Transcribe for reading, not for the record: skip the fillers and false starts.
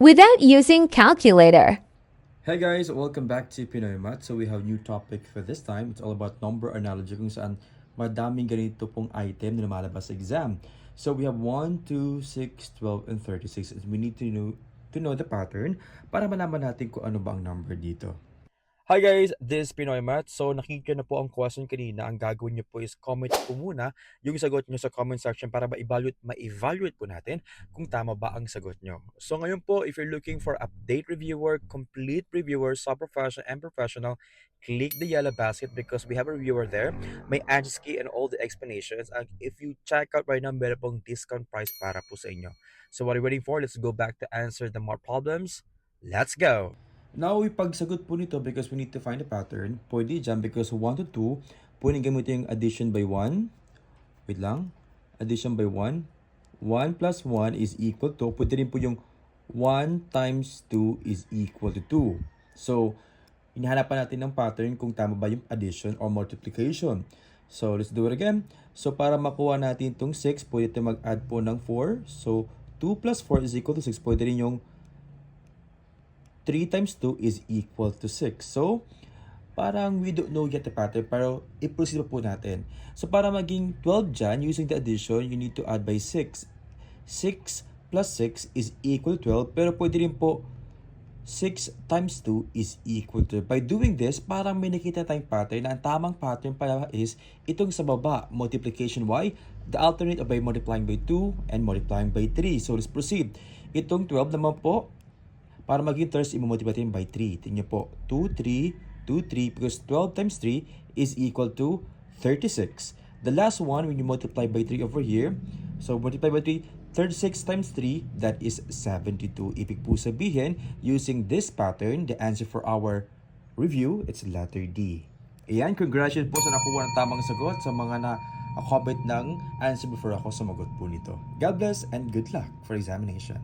without using calculator. Hey guys, welcome back to Pinoy Math. So we have new topic for this time. It's all about number analogy kung saan madaming ganito pong item na lumalabas sa exam. So we have 1, 2, 6, 12, and 36. And we need to know the pattern para malaman natin kung ano ba ang number dito. Hi guys, this is Pinoy Math. So nakikita na po ang question kanina. Ang gagawin niyo po is comment po muna yung sagot niyo sa comment section para ma-evaluate po natin kung tama ba ang sagot niyo. So ngayon po, if you're looking for update reviewer, complete reviewer, sub-professional and professional, click the yellow basket because we have a reviewer there. May answers key and all the explanations. And if you check out right now, meron pong discount price para po sa inyo. So what are you waiting for? Let's go back to answer the more problems. Let's go! Now, ipagsagot po nito because we need to find a pattern. Pwede dyan because 1 to 2, pwede gamitin yung addition by 1. Wait lang. Addition by 1. 1 plus 1 is equal to, pwede rin po yung 1 times 2 is equal to 2. So, hinahanapan natin ng pattern kung tama ba yung addition or multiplication. So, let's do it again. So, para makuha natin itong 6, pwede tayo mag-add po ng 4. So, 2 plus 4 is equal to 6. Pwede rin yung 3 times 2 is equal to 6. So, parang we don't know yet the pattern, pero i-proceed po natin. So, para maging 12 dyan, using the addition, you need to add by 6. 6 plus 6 is equal to 12, pero pwede rin po 6 times 2 is equal to 12. By doing this, parang may nakita tayong pattern na ang tamang pattern pala is itong sa baba, multiplication y, the alternate by multiplying by 2 and multiplying by 3. So, let's proceed. Itong 12 naman po, para maging thirds, i-multiply natin by 3. Tingnan po, 2, 3, 2, 3, because 12 times 3 is equal to 36. The last one, when you multiply by 3 over here, so multiply by 3, 36 times 3, that is 72. Ibig po sabihin, using this pattern, the answer for our review, it's letter D. Ayan, congratulations po sa nakuha ng tamang sagot sa mga na-comment ng answer before ako sumagot po nito. God bless and good luck for examination.